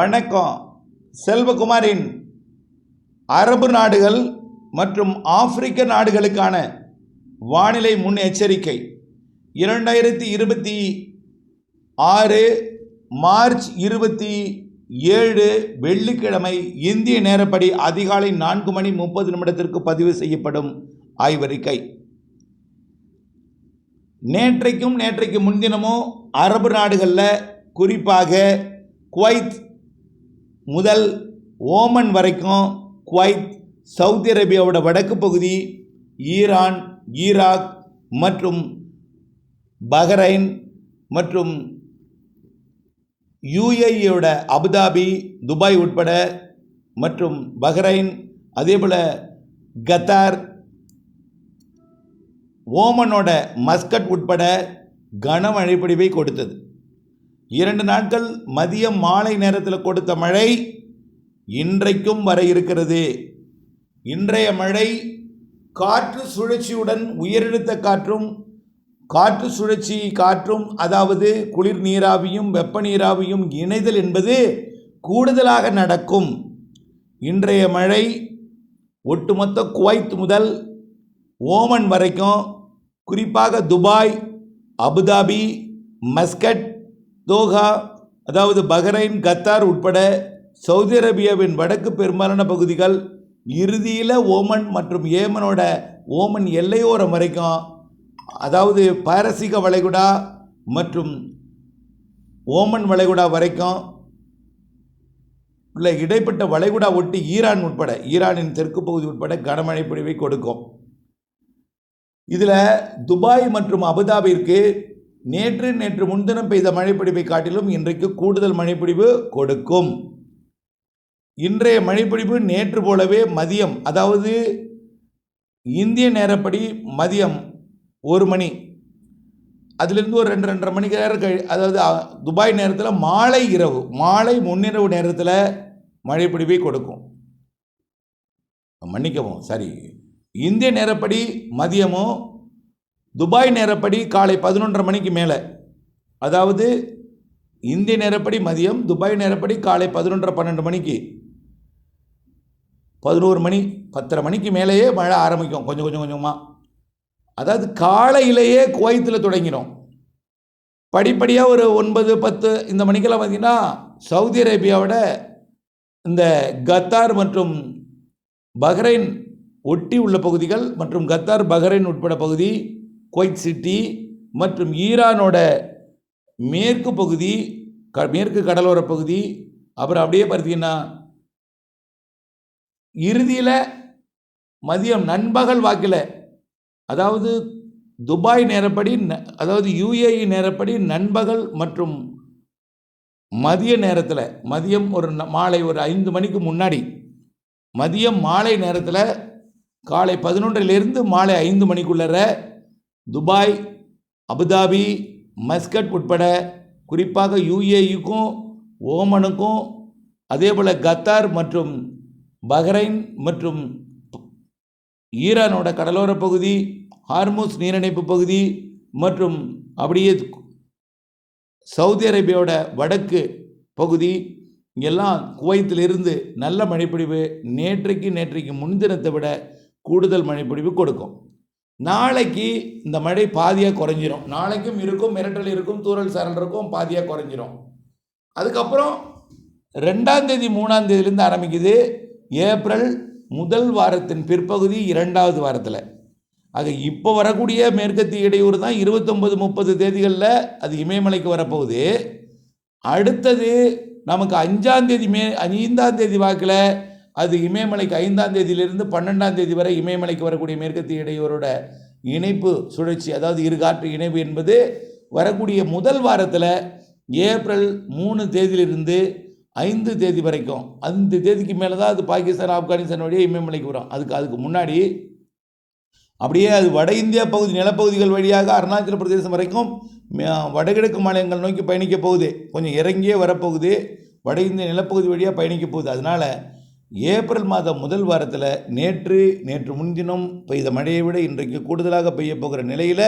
வணக்கம். செல்வகுமாரின் அரபு நாடுகள் மற்றும் ஆப்பிரிக்க நாடுகளுக்கான வானிலை முன் எச்சரிக்கை 2026 மார்ச் 27 வெள்ளிக்கிழமை இந்திய நேரப்படி அதிகாலை 4:30 பதிவு செய்யப்படும் ஆய்வறிக்கை. நேற்றைக்கு முன்தினமும் அரபு நாடுகளில் குறிப்பாக குவைத் முதல் ஓமன் வரைக்கும், குவைத், சவுதி அரேபியாவோட வடக்கு பகுதி, ஈரான், ஈராக் மற்றும் பஹ்ரைன் மற்றும் யுஏஇயோட அபுதாபி, துபாய் உட்பட மற்றும் பஹ்ரைன், அதேபோல் கத்தார், ஓமனோட மஸ்கட் உட்பட கனமழை பொழிவை கொடுத்தது. 2 நாட்கள் மதியம் மாலை நேரத்தில் கொடுத்த மழை இன்றைக்கும் வர இருக்கிறது. இன்றைய மழை காற்று சுழற்சியுடன் உயரழுத்த காற்று சுழற்சி காற்றும், அதாவது குளிர் நீராவியும் வெப்ப நீராவியும் இணைதல் என்பது கூடுதலாக நடக்கும். இன்றைய மழை ஒட்டுமொத்த குவைத் முதல் ஓமன் வரைக்கும், குறிப்பாக துபாய், அபுதாபி, மஸ்கட், தோஹா, அதாவது பஹ்ரைன், கத்தார் உட்பட சவுதி அரேபியாவின் வடக்கு பெரும்பாலான பகுதிகள், இறுதியில் ஓமன் மற்றும் ஏமனோட ஓமன் எல்லையோரம் வரைக்கும், அதாவது பாரசீக வளைகுடா மற்றும் ஓமன் வளைகுடா வரைக்கும் உள்ள இடைப்பட்ட வளைகுடா ஒட்டி ஈரான் உட்பட, ஈரானின் தெற்கு பகுதி உட்பட கனமழை பொழிவை கொடுக்கும். இதில் துபாய் மற்றும் அபுதாபிற்கு நேற்று முன்தினம் பெய்த மழைப்பொழிவை காட்டிலும் இன்றைக்கு கூடுதல் மழைப்பொழிவு கொடுக்கும். இன்றைய மழைப்பொழிவு நேற்று போலவே மதியம், அதாவது இந்திய நேரப்படி மதியம் 1 மணி, அதிலிருந்து ஒரு 2-2:30 மணிக்கு நேரம் அதாவது துபாய் நேரத்தில் மாலை முன்னிரவு நேரத்தில் மழைப்பொழிவை கொடுக்கும். மன்னிக்கவும், சரி, இந்திய நேரப்படி மதியமும், துபாய் நேரப்படி காலை 11:30 மணிக்கு மேலே, அதாவது இந்திய நேரப்படி மதியம், துபாய் நேரப்படி காலை 11:30-12 மணிக்கு, 11 மணி 10:30 மணிக்கு மேலேயே மழை ஆரம்பிக்கும் கொஞ்சமாக. அதாவது காலையிலேயே குவைத்தில் தொடங்கிடும். படிப்படியாக ஒரு 9-10 இந்த மணிக்கெல்லாம் பார்த்திங்கன்னா சவுதி அரேபியாவோட இந்த கத்தார் மற்றும் பஹ்ரைன் ஒட்டி உள்ள பகுதிகள் மற்றும் கத்தார், பஹ்ரைன் உட்பட பகுதி, குவைத் சிட்டி மற்றும் ஈரானோட மேற்கு பகுதி, மேற்கு கடலோர பகுதி, அப்புறம் அப்படியே பார்த்தீங்கன்னா இறுதியில் மதியம் நண்பகல் வாக்கில், அதாவது துபாய் நேரப்படி, அதாவது யுஏஇ நேரப்படி நண்பகல் மற்றும் மதிய நேரத்தில், மதியம் மாலை 5 மணிக்கு முன்னாடி, மதியம் மாலை நேரத்தில் காலை 11 மாலை 5 மணிக்குள்ளற துபாய், அபுதாபி, மஸ்கட் உட்பட குறிப்பாக யுஏஇக்கும் ஓமனுக்கும், அதேபோல் கத்தார் மற்றும் பஹ்ரைன் மற்றும் ஈரானோட கடலோர பகுதி, ஹார்முஸ் நீரிணைப்பு பகுதி மற்றும் அப்படியே சவுதி அரேபியாவோட வடக்கு பகுதி, இங்கெல்லாம் குவைத்திலிருந்து நல்ல மழைப்பொழிவு நேற்றைக்கு முன்தினத்தை விட கூடுதல் மழைப்பொழிவு கொடுக்கும். நாளைக்கு இந்த மழை பாதியாக குறைஞ்சிரும். நாளைக்கும் இருக்கும், மிரட்டல் இருக்கும், தூறல் சாரல் இருக்கும், பாதியாக குறைஞ்சிரும். அதுக்கப்புறம் 2ஆம் தேதி 3ஆம் தேதியிலேருந்து ஆரம்பிக்குது. ஏப்ரல் முதல் வாரத்தின் பிற்பகுதி 2வது வாரத்தில். அது இப்போ வரக்கூடிய மேற்கத்திய இடையூறு தான் 29-30 தேதிகளில் அது இமயமலைக்கு வரப்போகுது. அடுத்தது நமக்கு 5ஆம் தேதி வாக்கில் அது இமயமலைக்கு 5ஆம் தேதியிலிருந்து 12ஆம் தேதி வரை இமயமலைக்கு வரக்கூடிய மேற்கத்திய இடையூரோட இணைப்பு சுழற்சி, அதாவது இருகாற்று இணைப்பு என்பது வரக்கூடிய முதல் வாரத்தில் ஏப்ரல் 3 தேதியிலிருந்து 5 தேதி வரைக்கும், 5 தேதிக்கு மேலே தான் அது பாகிஸ்தான், ஆப்கானிஸ்தான் வழியாக இமயமலைக்கு வரும். அதுக்கு முன்னாடி அப்படியே அது வட இந்தியா பகுதி நிலப்பகுதிகள் வழியாக அருணாச்சல பிரதேசம் வரைக்கும் வடகிழக்கு மாநிலங்கள் நோக்கி பயணிக்க போகுது. கொஞ்சம் இறங்கியே வரப்போகுது, வட இந்திய நிலப்பகுதி வழியாக பயணிக்க போகுது. அதனால் ஏப்ரல் மாதம் முதல் வாரத்தில் நேற்று முன்தினம் பெய்த மழையை விட இன்றைக்கு கூடுதலாக பெய்ய போகிற நிலையில்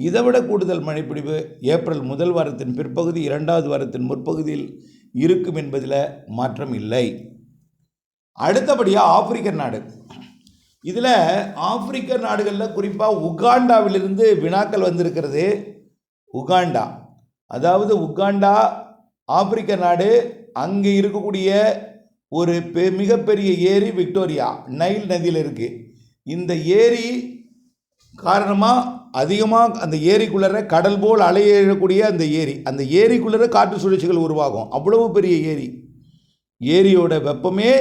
இதைவிட கூடுதல் மழைப்பிடிவு ஏப்ரல் முதல் வாரத்தின் பிற்பகுதி 2வது வாரத்தின் முற்பகுதியில் இருக்கும் என்பதில் மாற்றம் இல்லை. அடுத்தபடியாக ஆப்பிரிக்க நாடு. இதில் ஆப்பிரிக்க நாடுகளில் குறிப்பாக உகாண்டாவிலிருந்து வினாக்கள் வந்திருக்கிறது. உகாண்டா, அதாவது உகாண்டா ஆப்பிரிக்க நாடு. அங்கே இருக்கக்கூடிய ஒரு மிகப்பெரிய ஏரி விக்டோரியா, நைல் நதியில் இருக்குது. இந்த ஏரி காரணமாக அதிகமாக அந்த ஏரிக்குள்ளே கடல் போல் அலையக்கூடிய அந்த ஏரிக்குள்ளே காற்று சுழற்சிகள் உருவாகும். அவ்வளவு பெரிய ஏரி. ஏரியோட வெப்பமே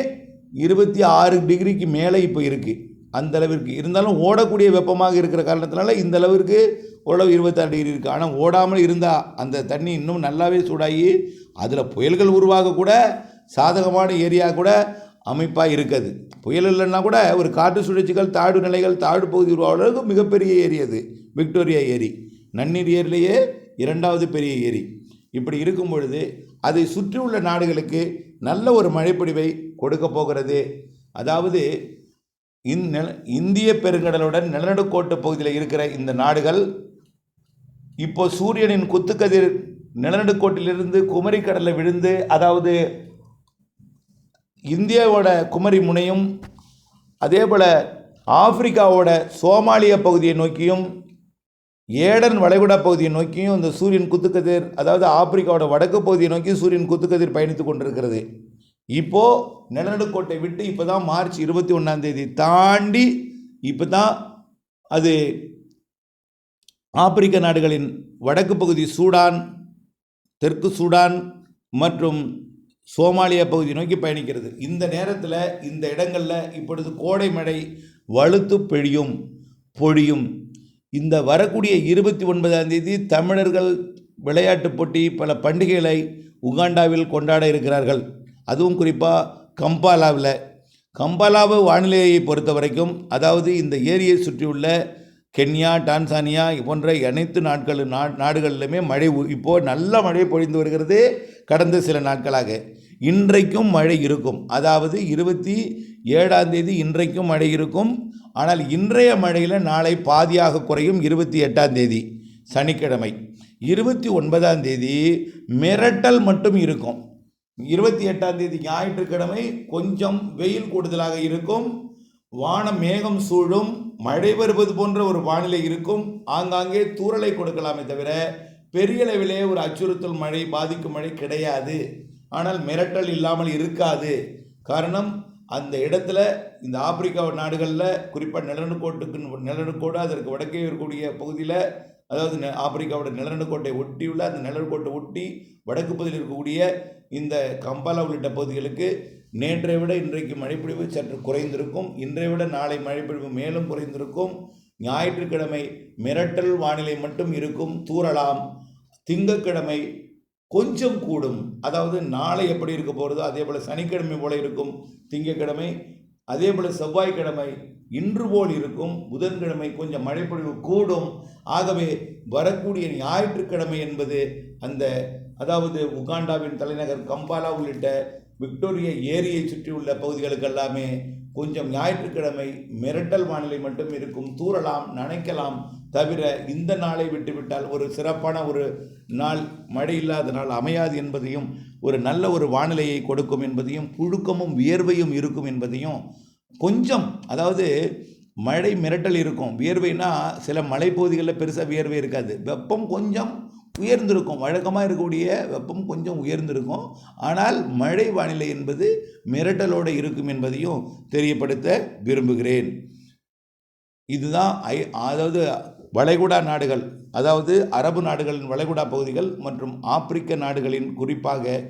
26 டிகிரிக்கு மேலே இப்போ இருக்குது. அந்த அளவிற்கு இருந்தாலும் ஓடக்கூடிய வெப்பமாக இருக்கிற காரணத்தினால இந்த அளவிற்கு ஓரளவு 26 டிகிரி இருக்குது. ஆனால் ஓடாமல் இருந்தால் அந்த தண்ணி இன்னும் நல்லாவே சூடாகி அதில் புயல்கள் உருவாக கூட சாதகமான ஏரியா கூட அமைப்பாக இருக்காது. புயல் இல்லைன்னா கூட ஒரு காற்று சுழற்சிகள், தாழ்வு நிலைகள், தாழ்வு பகுதி உருவாகிறதுக்கு மிகப்பெரிய ஏரி அது விக்டோரியா ஏரி. நன்னீர் ஏரியிலேயே 2வது பெரிய ஏரி. இப்படி இருக்கும் பொழுது அதை சுற்றியுள்ள நாடுகளுக்கு நல்ல ஒரு மழைப்பொழிவை கொடுக்க போகிறது. அதாவது இந்திய பெருங்கடலுடன் நிலநடுக்கோட்டு பகுதியில் இருக்கிற இந்த நாடுகள் இப்போ சூரியனின் குத்துக்கதிர் நிலநடுக்கோட்டிலிருந்து குமரி கடலில் விழுந்து, அதாவது இந்தியாவோட குமரி முனையும் அதே போல் ஆப்பிரிக்காவோட சோமாலிய பகுதியை நோக்கியும் ஏடன் வளைகுடா பகுதியை நோக்கியும் இந்த சூரியன் குத்துக்கதிர், அதாவது ஆப்பிரிக்காவோட வடக்கு பகுதியை நோக்கி சூரியன் குத்துக்கதிர் பயணித்து கொண்டிருக்கிறது. இப்போது நிலநடுக்கோட்டை விட்டு இப்போ தான் மார்ச் 21 தாண்டி இப்போ தான் அது ஆப்பிரிக்க நாடுகளின் வடக்கு பகுதி சூடான், தெற்கு சூடான் மற்றும் சோமாலியா பகுதி நோக்கி பயணிக்கிறது. இந்த நேரத்தில் இந்த இடங்களில் இப்பொழுது கோடை மழை வலுத்து பொழியும். இந்த வரக்கூடிய 29 தமிழர்கள் விளையாட்டு போட்டி, பல பண்டிகைகளை உகாண்டாவில் கொண்டாட இருக்கிறார்கள். அதுவும் குறிப்பாக கம்பாலாவை வானிலையை பொறுத்த வரைக்கும், அதாவது இந்த ஏரியை சுற்றியுள்ள கென்யா, டான்சானியா போன்ற அனைத்து நாடுகளிலுமே மழை இப்போது நல்ல மழை பொழிந்து வருகிறது. கடந்த சில நாட்களாக இன்றைக்கும் மழை இருக்கும். அதாவது 27 இன்றைக்கும் மழை இருக்கும். ஆனால் இன்றைய மழையில் நாளை பாதியாக குறையும். 28 சனிக்கிழமை. 29 மிரட்டல் மட்டும் இருக்கும். 28 ஞாயிற்றுக்கிழமை கொஞ்சம் வெயில் கூடுதலாக இருக்கும். வானம் மேகம் சூழும், மழை வருவது போன்ற ஒரு வானிலை இருக்கும். ஆங்காங்கே தூறலை கொடுக்கலாமே தவிர பெரிய அளவிலே ஒரு அச்சுறுத்தல் மழை, பாதிக்கும் மழை கிடையாது. ஆனால் மிரட்டல் இல்லாமல் இருக்காது. காரணம், அந்த இடத்துல இந்த ஆப்பிரிக்கா நாடுகளில் குறிப்பாக நிலநடுக்கோடு அதற்கு வடக்கே இருக்கக்கூடிய பகுதியில், அதாவது ஆப்பிரிக்காவோட நிலநடுக்கோட்டை ஒட்டியுள்ள அந்த நிலநடுக்கோட்டை ஒட்டி வடக்கு பகுதியில் இருக்கக்கூடிய இந்த கம்பாலா உள்ளிட்ட பகுதிகளுக்கு நேற்றை விட இன்றைக்கு மழைப்பொழிவு சற்று குறைந்திருக்கும். இன்றை விட நாளை மழைப்பொழிவு மேலும் குறைந்திருக்கும். ஞாயிற்றுக்கிழமை மிரட்டல் வானிலை மட்டும் இருக்கும், தூறலாம். திங்கட்கிழமை கொஞ்சம் கூடும். அதாவது நாளை எப்படி இருக்க போகிறதோ அதே போல் சனிக்கிழமை போல இருக்கும் திங்கட்கிழமை. அதே போல் செவ்வாய்க்கிழமை இன்று போல் இருக்கும். புதன்கிழமை கொஞ்சம் மழைப்பொழிவு கூடும். ஆகவே வரக்கூடிய ஞாயிற்றுக்கிழமை என்பது அதாவது உகாண்டாவின் தலைநகர் கம்பாலா உள்ளிட்ட விக்டோரியா ஏரியை சுற்றியுள்ள பகுதிகளுக்கெல்லாமே கொஞ்சம் ஞாயிற்றுக்கிழமை மிரட்டல் வானிலை மட்டும் இருக்கும். தூறலாம், நனைக்கலாம். தவிர இந்த நாளை விட்டுவிட்டால் ஒரு சிறப்பான ஒரு நாள், மழை இல்லாத நாள் அமையாது என்பதையும், ஒரு நல்ல ஒரு வானிலையை கொடுக்கும் என்பதையும், புழுக்கமும் வியர்வையும் இருக்கும் என்பதையும் கொஞ்சம், அதாவது மழை மிரட்டல் இருக்கும். வியர்வைனா சில மலைப்பகுதிகளில் பெருசாக வியர்வை இருக்காது. வெப்பம் கொஞ்சம் உயர்ந்திருக்கும். வழக்கமாக இருக்கக்கூடிய வெப்பம் கொஞ்சம் உயர்ந்திருக்கும். ஆனால் மழை வானிலை என்பது மிரட்டலோடு இருக்கும் என்பதையும் தெரியப்படுத்த விரும்புகிறேன். இதுதான் அதாவது வளைகுடா நாடுகள், அதாவது அரபு நாடுகளின் வளைகுடா பகுதிகள் மற்றும் ஆப்பிரிக்க நாடுகளின் குறிப்பாக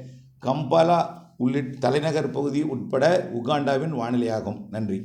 கம்பாலா உள்ளிட்ட தலைநகர் பகுதி உட்பட உகாண்டாவின் வானிலையாகும். நன்றி.